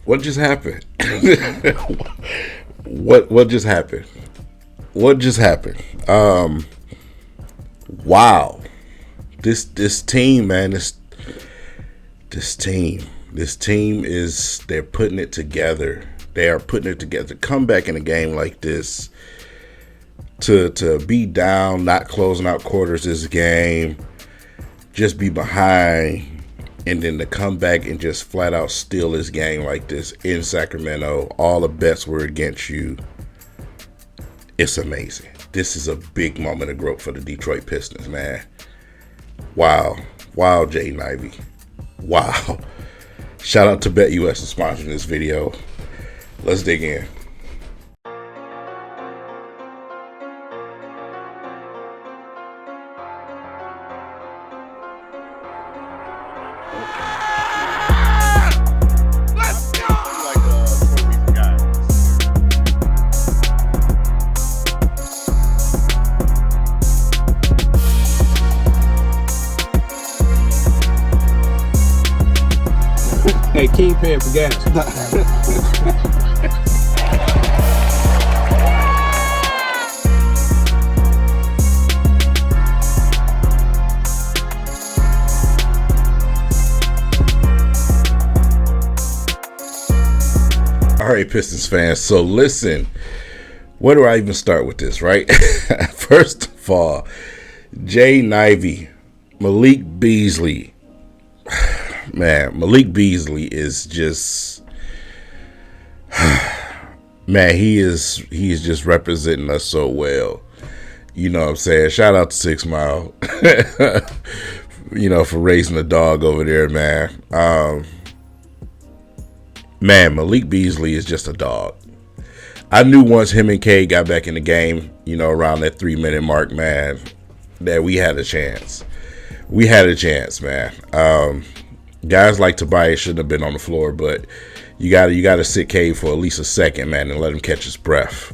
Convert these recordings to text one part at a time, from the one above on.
What just happened? What just happened? What just happened? Wow. This team, man, this team is, they're putting it together. They are putting it together. Come back in a game like this, to be down, not closing out quarters this game, just be behind, and then to come back and just flat out steal this game like this in Sacramento. All the bets were against you. It's amazing. This is a big moment of growth for the Detroit Pistons, man. Wow. Wow, Jaden Ivey. Wow. Shout out to BetUS for sponsoring this video. Let's dig in. Hey, King paying for gas. All right, Pistons fans. So listen, where do I even start with this, right? First of all, Jaden Ivey, Malik Beasley. Man, Malik Beasley is just, man, he is just representing us so well. You know what I'm saying? Shout out to 6 Mile, you know, for raising the dog over there, man. Man, Malik Beasley is just a dog. I knew once him and Cade got back in the game, you know, around that 3-minute mark, man, that we had a chance. We had a chance, man. Guys like Tobias shouldn't have been on the floor, but you gotta sit Cade for at least a second, man, and let him catch his breath.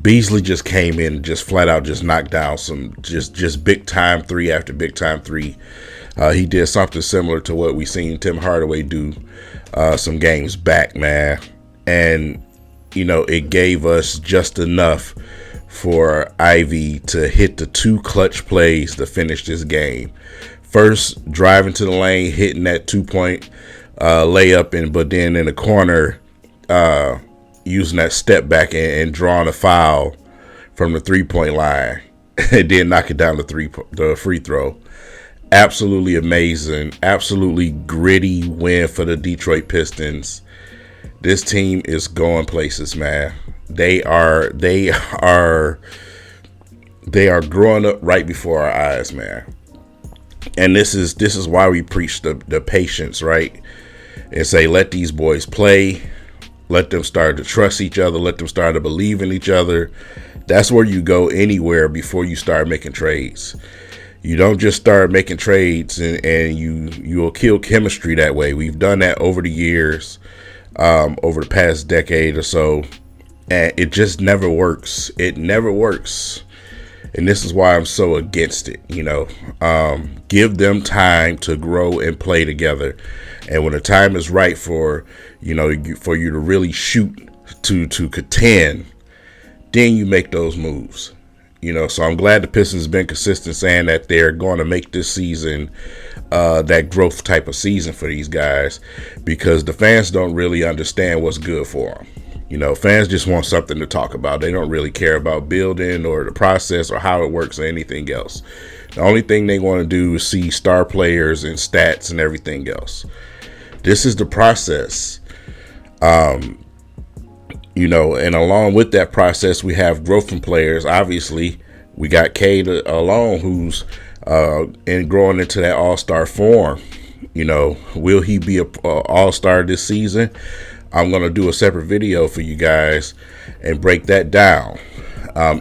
Beasley just came in and just flat out just knocked down some just big time three after big time three. He did something similar to what we seen Tim Hardaway do some games back, man. And, you know, it gave us just enough for Ivy to hit the 2 clutch plays to finish this game. First, driving to the lane, hitting that 2-point layup, but then in the corner, using that step back and drawing a foul from the 3-point line, and then knock it down the free throw. Absolutely amazing, absolutely gritty win for the Detroit Pistons. This team is going places, man. They are growing up right before our eyes, man. And this is why we preach the patience, right? And say, let these boys play, let them start to trust each other, let them start to believe in each other. That's where you go anywhere before you start making trades. You don't just start making trades and you'll kill chemistry that way. We've done that over the years, over the past decade or so, and it just never works. It never works. And this is why I'm so against it, you know. Give them time to grow and play together. And when the time is right for, you know, for you to really shoot to contend, then you make those moves. You know, so I'm glad the Pistons have been consistent saying that they're going to make this season that growth type of season for these guys, because the fans don't really understand what's good for them. You know, fans just want something to talk about. They don't really care about building or the process or how it works or anything else. The only thing they want to do is see star players and stats and everything else. This is the process. You know, and along with that process, we have growth from players. Obviously, we got Cade alone, who's growing into that all-star form. You know, will he be a all-star this season? I'm going to do a separate video for you guys and break that down.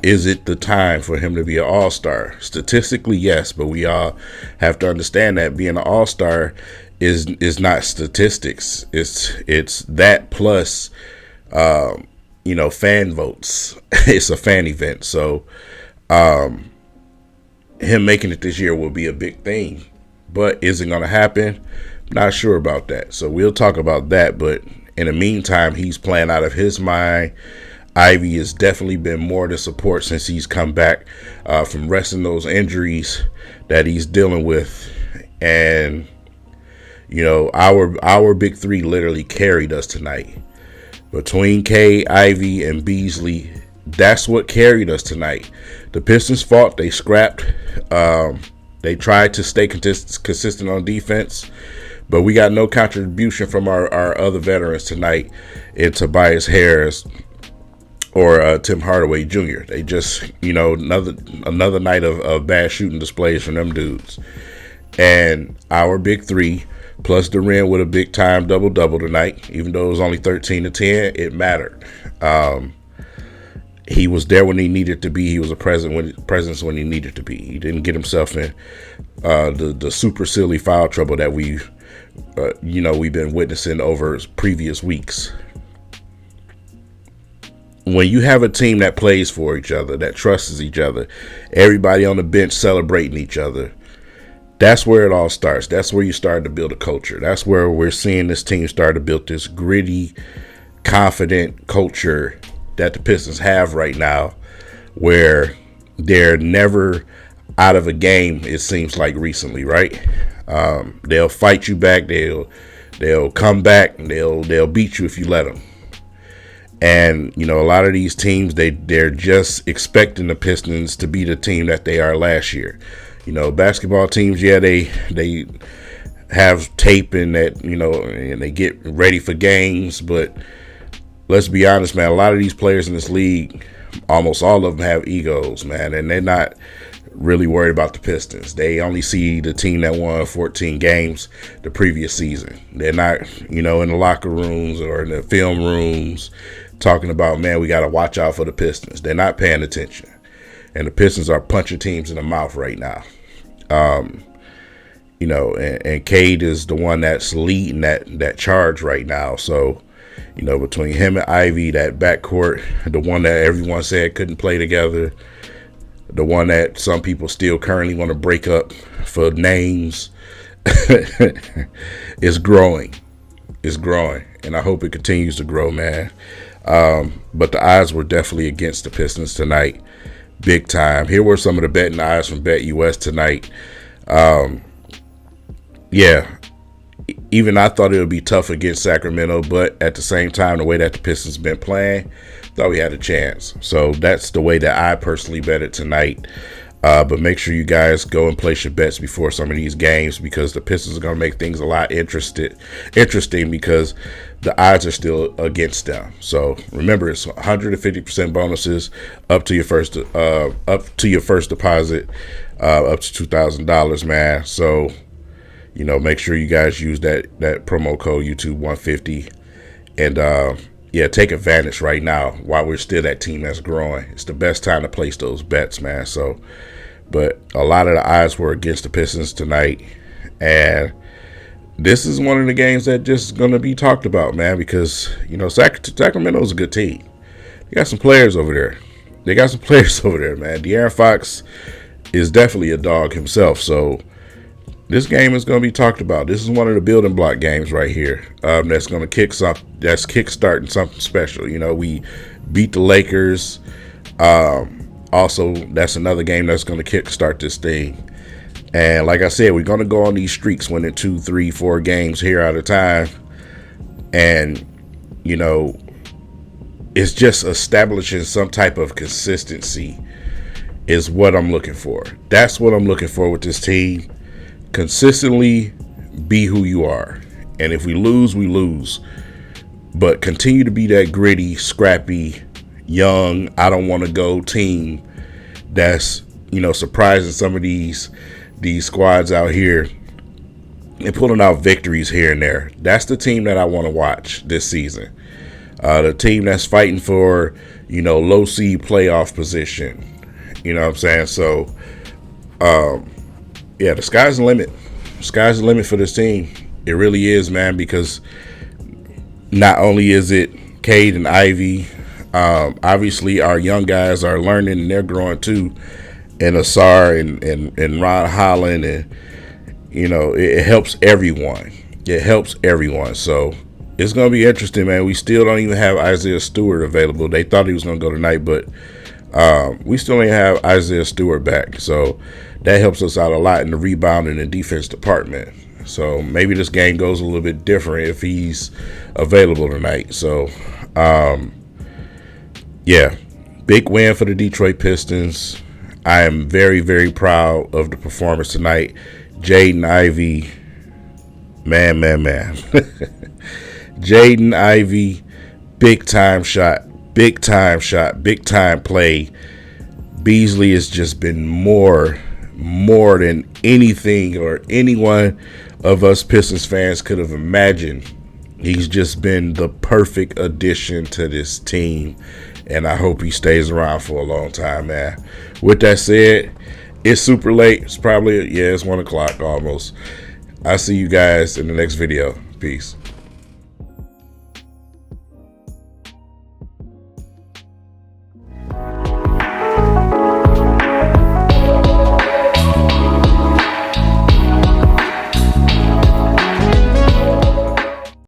Is it the time for him to be an all-star? Statistically, yes, but we all have to understand that being an all-star is not statistics. It's that plus, fan votes. It's a fan event. So him making it this year will be a big thing. But is it going to happen? Not sure about that. So we'll talk about that. But in the meantime, he's playing out of his mind. Ivy has definitely been more to support since he's come back from resting those injuries that he's dealing with. And, our big three literally carried us tonight. Between Cade, Ivy, and Beasley, that's what carried us tonight. The Pistons fought. They scrapped. They tried to stay consistent on defense. But we got no contribution from our other veterans tonight in Tobias Harris or Tim Hardaway Jr. They just, another night of bad shooting displays from them dudes. And our big three, plus Duran with a big-time double-double tonight, even though it was only 13 to 10, it mattered. He was there when he needed to be. He was a presence when he needed to be. He didn't get himself in the super silly foul trouble that we've been witnessing over previous weeks. When you have a team that plays for each other, that trusts each other, everybody on the bench celebrating each other, that's where it all starts. That's where you start to build a culture. That's where we're seeing this team start to build this gritty, confident culture that the Pistons have right now, where they're never out of a game, it seems like recently, right? They'll fight you back. They'll come back. And they'll beat you if you let them. And, a lot of these teams, they're just expecting the Pistons to be the team that they are last year. Basketball teams, yeah, they have tape and that, and they get ready for games. But let's be honest, man, a lot of these players in this league, almost all of them have egos, man, and they're not really worried about the Pistons. They only see the team that won 14 games the previous season. They're not, in the locker rooms or in the film rooms talking about, man, we got to watch out for the Pistons. They're not paying attention. And the Pistons are punching teams in the mouth right now. And Cade is the one that's leading that charge right now. So, between him and Ivy, that backcourt, the one that everyone said couldn't play together, the one that some people still currently want to break up for names, is growing. It's growing. And I hope it continues to grow, man. But the odds were definitely against the Pistons tonight. Big time. Here were some of the betting odds from BetUS tonight. Even I thought it would be tough against Sacramento, but at the same time, the way that the Pistons been playing, thought we had a chance. So that's the way that I personally bet it tonight. But make sure you guys go and place your bets before some of these games, because the Pistons are going to make things a lot interesting because the odds are still against them. So remember, it's 150% bonuses up to your first deposit, up to $2,000, man. So make sure you guys use that promo code YouTube150 and take advantage right now while we're still that team that's growing. It's the best time to place those bets, man. So, but a lot of the odds were against the Pistons tonight, and this is one of the games that just going to be talked about, man, because Sacramento's a good team. They got some players over there. Man. De'Aaron Fox is definitely a dog himself, so this game is going to be talked about. This is one of the building block games right here. That's going to kickstarting something special. We beat the Lakers. Also, that's another game that's going to kickstart this thing. And like I said, we're going to go on these streaks, winning 2, 3, 4 games here at a time. And, it's just establishing some type of consistency is what I'm looking for. That's what I'm looking for with this team. Consistently be who you are. And if we lose, we lose. But continue to be that gritty, scrappy, young, I don't want to go team that's, surprising some of these squads out here and pulling out victories here and there. That's the team that I want to watch this season. The team that's fighting for, low seed playoff position. You know what I'm saying? So, the sky's the limit. Sky's the limit for this team. It really is, man, because not only is it Cade and Ivy, Obviously, our young guys are learning and they're growing too. And Asar and Ron Holland, and it helps everyone. It helps everyone. So it's gonna be interesting, man. We still don't even have Isaiah Stewart available. They thought he was gonna go tonight, but we still ain't have Isaiah Stewart back. So that helps us out a lot in the rebounding and defense department. So maybe this game goes a little bit different if he's available tonight. So yeah, big win for the Detroit Pistons. I am very, very proud of the performance tonight. Jaden Ivey, man. Jaden Ivey, big time play. Beasley has just been more than anything or anyone of us Pistons fans could have imagined. He's just been the perfect addition to this team, and I hope he stays around for a long time, man. With that said, it's super late. It's probably, it's 1 o'clock almost. I'll see you guys in the next video. Peace.